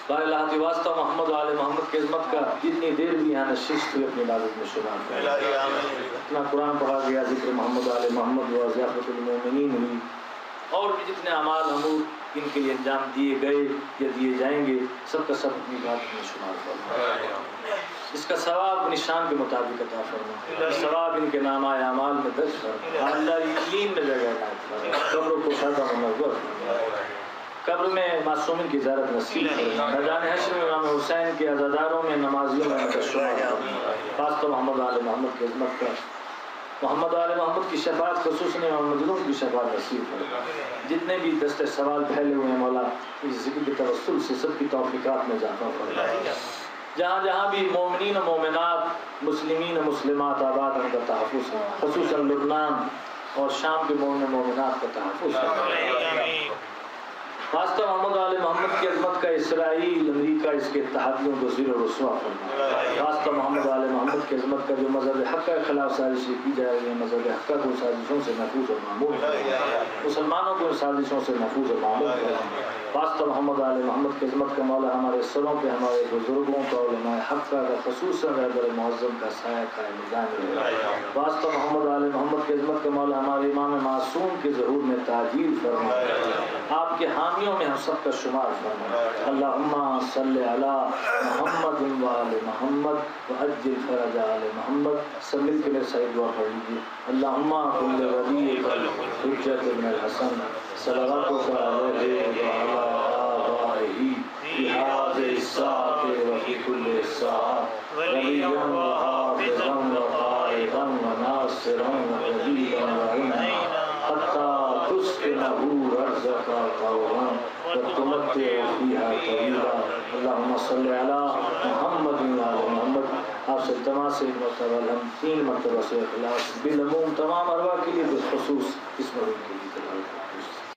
بار اللہ کی واسطہ محمد و آل محمد کی عظمت کا جتنی دیر بھی یہاں نشست ہوئی اپنی عبادت میں شمار کریں۔ اتنا قرآن پڑھا گیا، ذکر محمد و آل محمد و ضیافت المومنین ہوئی، اور بھی جتنے اعمال امور ان کے لیے انجام دیے گئے یا دیے جائیں گے سب کا سب اپنی عبادت میں شمار فرما۔ اس کا ثواب اپنی شان کے مطابق عطا فرما، ثواب ان کے نامہ اعمال میں درج فرما، اللہ علیم میں جگہ عنایت فرما، قبر کو شادہ منور فرما، قبر میں معصومین کی زیارت نصیب فرما، میدان حشر میں امام حسین کے عزاداروں میں نمازیوں میں شمار فرما، خاص طور محمد آل محمد کی عظمت کا، محمد آل محمد کی شفاعت خصوصاً امام مظلوم کی شفاعت نصیب فرما۔ جتنے بھی دستے سوال پھیلے ہوئے ہیں مولا اس ذکر کے توسل سے سب کی توفیقات میں اضافہ فرما، جہاں جہاں بھی مومنین و مومنات مسلمین و مسلمات آباد ان کا تحفظ ہے، خصوصاً لبنان اور شام کے مومن و مومنات کا تحفظ ہے۔ واسطہ محمد آل محمد کی عظمت کا اسرائیل امریکہ اس کے اتحادیوں کو زیر و رسوا فرما، واسطہ محمد آل محمد کی عظمت کا جو مذہب حق کے خلاف سازشیں کی جا رہی ہیں مذہب حق کو سازشوں سے محفوظ اور معمول فرما، مسلمانوں کو سازشوں سے محفوظ اور معمول فرما، واسطہ محمد آل محمد کی عظمت کا مولا ہمارے سروں پہ ہمارے بزرگوں کا علماء حق کا خصوصاً رہبر معظم کا سایہ قائم دائم رہے، واسطہ محمد آل محمد کی عظمت کا مولا ہمارے امام معصوم کے ظہور میں تاجیل فرما، آپ کے حامیوں میں ہم سب کا شمار فرما، اللہم صلی علی محمد و آل محمد وعجل فرج آل محمد۔ سب مل کے میرے ساتھ دعا پڑھ لیجیے، اللہم کل ولیک حجت بن الحسن صلواتک علیہ وعلی آبائہ فی هذه الساعة وفی کل ساعة ولیاً وحافظاً وقائداً وناصراً وحبیباً وعینا حتی تسکنہ رزقا قولا وتمتع فیہا طویلا۔ اللہم صلی علی محمد وعلی محمد۔ آپ سے التماس ایک مرتبہ ہم 3 مرتبہ سے اخلاص بالعموم تمام ارواح کے لیے بالخصوص اس مرحوم کے لیے